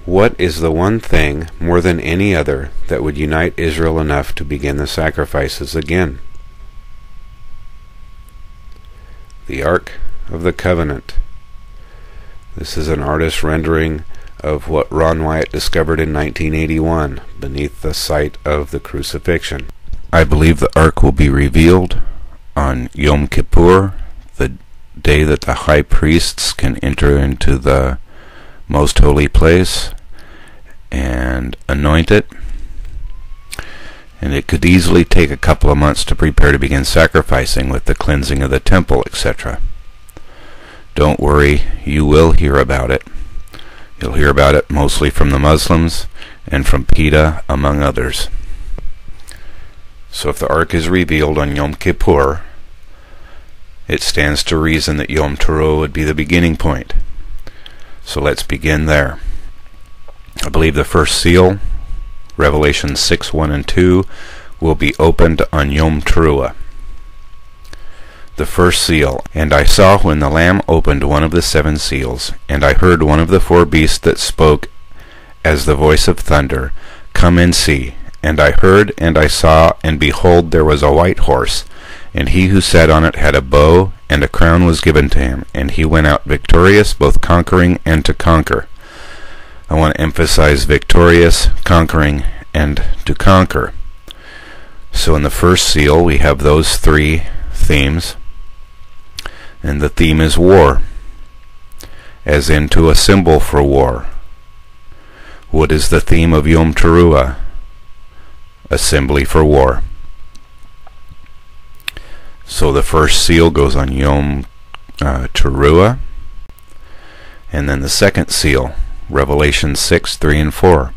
What is the one thing, more than any other, that would unite Israel enough to begin the sacrifices again? The Ark of the Covenant. This is an artist's rendering of what Ron Wyatt discovered in 1981 beneath the site of the crucifixion. I believe the Ark will be revealed on Yom Kippur, the day that the high priests can enter into the most holy place and anoint it. And it could easily take a couple of months to prepare to begin sacrificing with the cleansing of the temple, etc. Don't worry, you will hear about it. You'll hear about it mostly from the Muslims and from PETA, among others. So if the Ark is revealed on Yom Kippur, it stands to reason that Yom Teruah would be the beginning point. So let's begin there. I believe the first seal, Revelation 6:1 and 2, will be opened on Yom Teruah. The first seal. And I saw when the Lamb opened one of the 7 seals, and I heard one of the 4 beasts that spoke as the voice of thunder, Come and see. And I heard, and I saw, and behold, there was a white horse, and he who sat on it had a bow, and a crown was given to him, and he went out victorious, both conquering and to conquer. I want to emphasize victorious, conquering, and to conquer. So in the first seal we have those 3 themes, and the theme is war, as into a symbol for war. What is the theme of Yom Teruah? Assembly for war. So the first seal goes on Yom Teruah, and then the second seal, Revelation 6:3 and 4.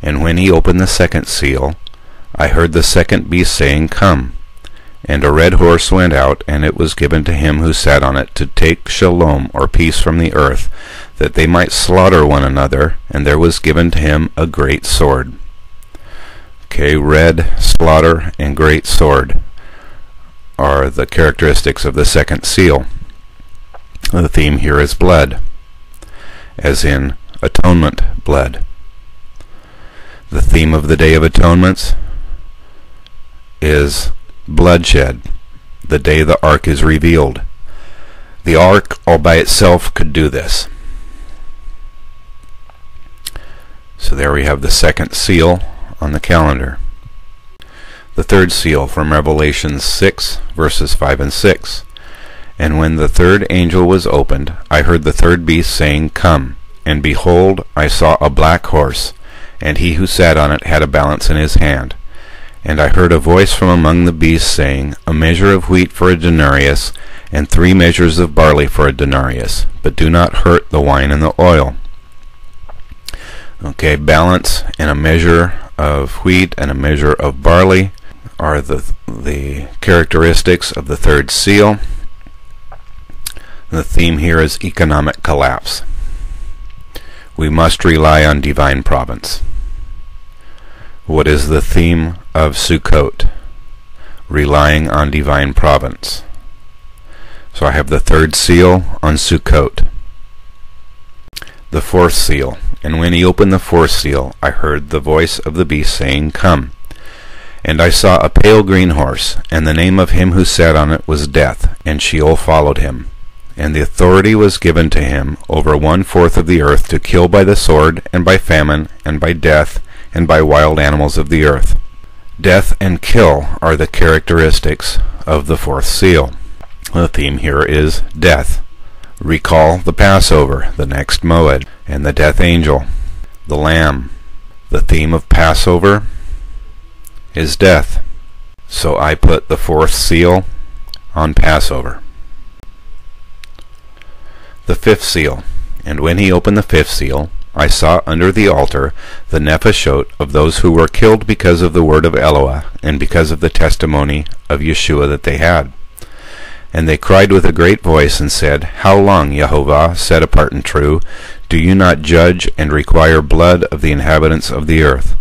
And when he opened the second seal, I heard the second beast saying, Come. And a red horse went out, and it was given to him who sat on it to take shalom, or peace, from the earth, that they might slaughter one another, and there was given to him a great sword. Okay, red, slaughter, and great sword are the characteristics of the second seal. The theme here is blood, as in atonement blood. The theme of the Day of Atonements is bloodshed, the day the Ark is revealed. The Ark all by itself could do this. So there we have the second seal on the calendar. The third seal from Revelation 6, verses 5 and 6. And when the third angel was opened, I heard the third beast saying, Come. And behold, I saw a black horse, and he who sat on it had a balance in his hand. And I heard a voice from among the beasts saying, A measure of wheat for a denarius, and 3 measures of barley for a denarius, but do not hurt the wine and the oil. Okay, balance and a measure of wheat and a measure of barley are the characteristics of the third seal. The theme here is economic collapse. We must rely on divine providence. What is the theme of Sukkot? Relying on divine providence. So I have the third seal on Sukkot. The fourth seal. And when he opened the fourth seal, I heard the voice of the beast saying, Come. And I saw a pale green horse, and the name of him who sat on it was Death, and Sheol followed him. And the authority was given to him over 1/4 of the earth to kill by the sword, and by famine, and by death, and by wild animals of the earth. Death and kill are the characteristics of the fourth seal. The theme here is death. Recall the Passover, the next Moed, and the death angel, the Lamb. The theme of Passover is death. So I put the fourth seal on Passover. The fifth seal. And when he opened the fifth seal, I saw under the altar the nephashot of those who were killed because of the word of Eloah, and because of the testimony of Yeshua that they had. And they cried with a great voice and said, How long, Yehovah, set apart and true, do you not judge and require blood of the inhabitants of the earth?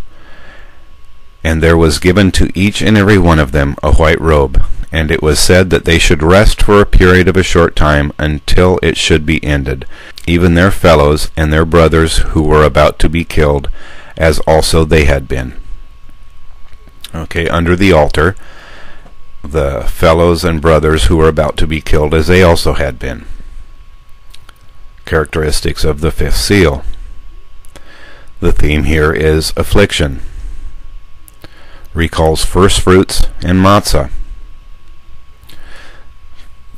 And there was given to each and every one of them a white robe, and it was said that they should rest for a period of a short time until it should be ended. even their fellows and their brothers who were about to be killed, as also they had been. Okay, under the altar, the fellows and brothers who were about to be killed as they also had been. Characteristics of the fifth seal. The theme here is affliction. Recalls first fruits and matzah.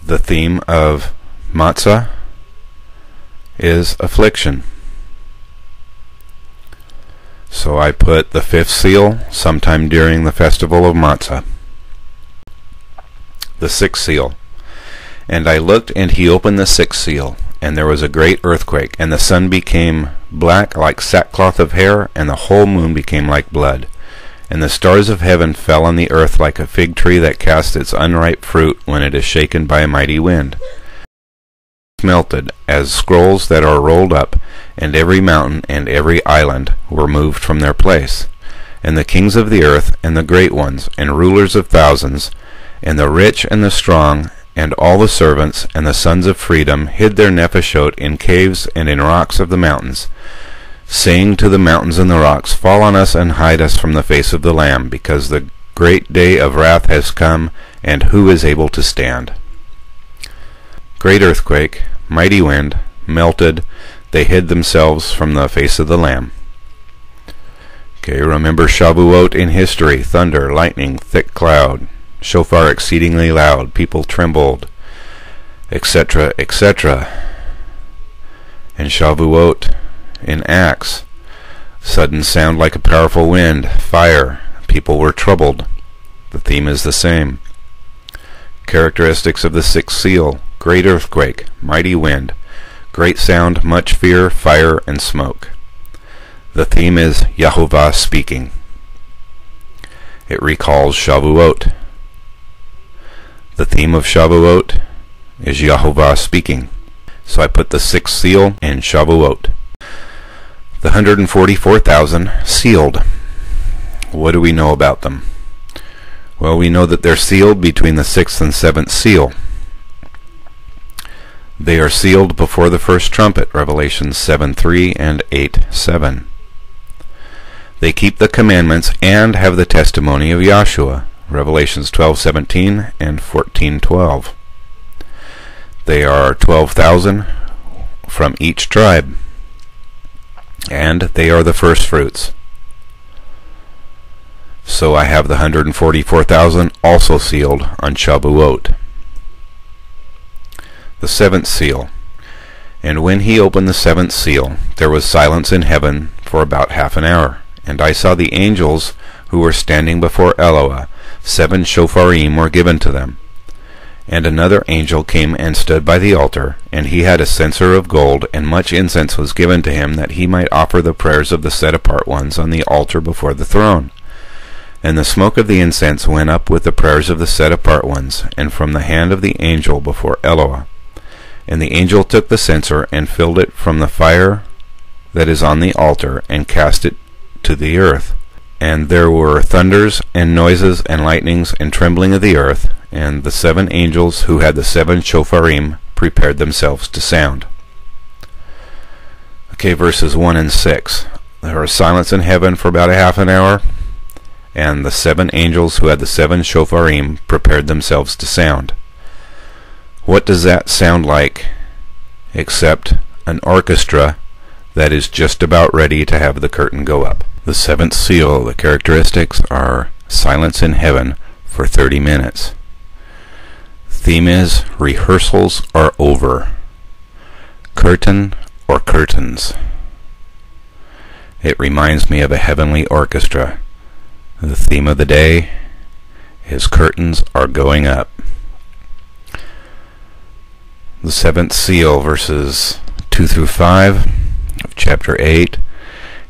The theme of matzah is affliction. So I put the fifth seal sometime during the festival of matzah. The sixth seal. And I looked, and he opened the sixth seal, and there was a great earthquake, and the sun became black like sackcloth of hair, and the whole moon became like blood. And the stars of heaven fell on the earth like a fig tree that casts its unripe fruit when it is shaken by a mighty wind. Melted as scrolls that are rolled up, and every mountain and every island were moved from their place. And the kings of the earth, and the great ones, and rulers of thousands, and the rich and the strong, and all the servants, and the sons of freedom, hid their nefashot in caves and in rocks of the mountains, saying to the mountains and the rocks, Fall on us and hide us from the face of the Lamb, because the great day of wrath has come, and who is able to stand? Great earthquake, mighty wind, melted, they hid themselves from the face of the Lamb. Okay, remember Shavuot in history, thunder, lightning, thick cloud, shofar exceedingly loud, people trembled, etc., etc. And Shavuot in Acts, sudden sound like a powerful wind, fire, people were troubled. The theme is the same. Characteristics of the sixth seal: great earthquake, mighty wind, great sound, much fear, fire, and smoke. The theme is Yahovah speaking. It recalls Shavuot. The theme of Shavuot is Yahovah speaking. So I put the sixth seal in Shavuot. The 144,000 sealed. What do we know about them? Well, we know that they're sealed between the sixth and seventh seal. They are sealed before the first trumpet, Revelation 7:3 and 8:7. They keep the commandments and have the testimony of Yahshua, Revelations 12:17 and 14:12. They are 12,000 from each tribe, and they are the first fruits. So I have the 144,000 also sealed on Shavuot. The seventh seal. And when he opened the seventh seal, there was silence in heaven for about half an hour. And I saw the angels who were standing before Eloah. 7 shofarim were given to them. And another angel came and stood by the altar, and he had a censer of gold, and much incense was given to him, that he might offer the prayers of the set-apart ones on the altar before the throne. And the smoke of the incense went up with the prayers of the set-apart ones, and from the hand of the angel before Eloah. And the angel took the censer, and filled it from the fire that is on the altar, and cast it to the earth. And there were thunders, and noises, and lightnings, and trembling of the earth, and the 7 angels who had the 7 shofarim prepared themselves to sound. Okay, verses 1 and 6. There was silence in heaven for about a half an hour, and the 7 angels who had the 7 shofarim prepared themselves to sound. What does that sound like except an orchestra that is just about ready to have the curtain go up? The seventh seal, the characteristics are silence in heaven for 30 minutes. Theme is rehearsals are over. Curtain or curtains. It reminds me of a heavenly orchestra. The theme of the day is curtains are going up. The seventh seal, verses 2 through 5 of chapter 8.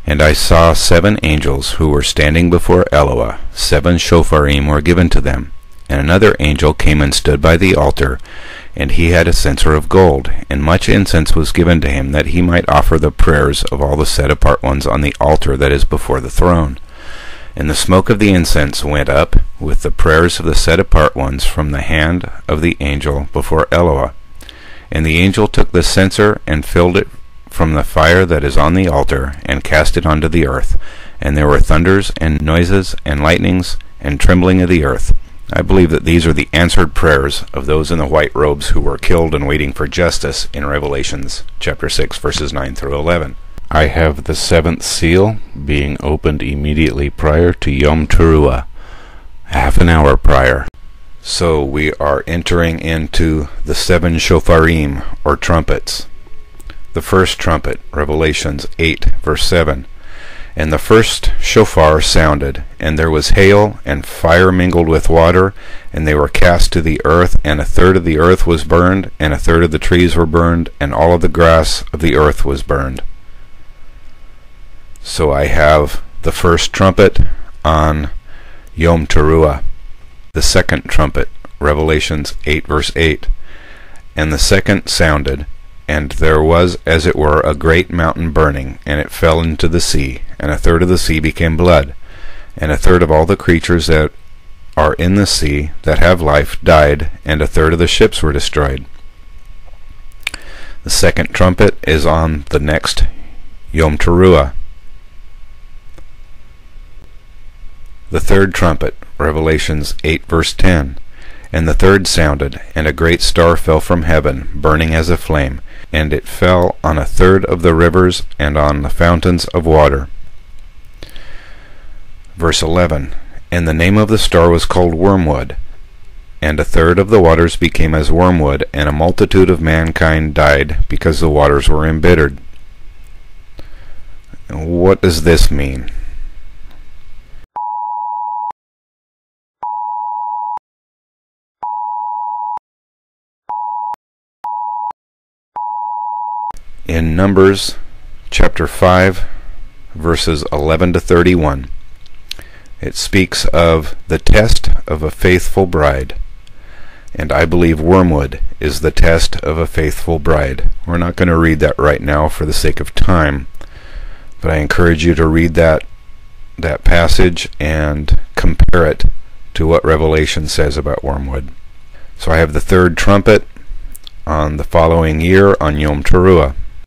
And I saw 7 angels who were standing before Eloah. 7 shofarim were given to them. And another angel came and stood by the altar, and he had a censer of gold, and much incense was given to him, that he might offer the prayers of all the set-apart ones on the altar that is before the throne. And the smoke of the incense went up with the prayers of the set-apart ones from the hand of the angel before Eloah. And the angel took the censer and filled it from the fire that is on the altar, and cast it onto the earth. And there were thunders, and noises, and lightnings, and trembling of the earth. I believe that these are the answered prayers of those in the white robes who were killed and waiting for justice in Revelations chapter 6, verses 9 through 11. I have the seventh seal being opened immediately prior to Yom Teruah, half an hour prior. So we are entering into the seven shofarim, or trumpets. The first trumpet, Revelations 8, verse 7. And the first shofar sounded, and there was hail, and fire mingled with water, and they were cast to the earth, and a third of the earth was burned, and a third of the trees were burned, and all of the grass of the earth was burned. So I have the first trumpet on Yom Teruah. The second trumpet, Revelations 8, verse 8. And the second sounded, and there was, as it were, a great mountain burning, and it fell into the sea, and a third of the sea became blood, and a third of all the creatures that are in the sea that have life died, and a third of the ships were destroyed. The second trumpet is on the next Yom Teruah. The third trumpet, Revelations 8, verse 10. And the third sounded, and a great star fell from heaven, burning as a flame, and it fell on a third of the rivers and on the fountains of water. Verse 11. And the name of the star was called Wormwood, and a third of the waters became as wormwood, and a multitude of mankind died, because the waters were embittered. What does this mean? In Numbers chapter 5, verses 11 to 31, it speaks of the test of a faithful bride. And I believe wormwood is the test of a faithful bride. We're not going to read that right now for the sake of time, but I encourage you to read that passage and compare it to what Revelation says about wormwood. So I have the third trumpet on the following year on Yom Teruah.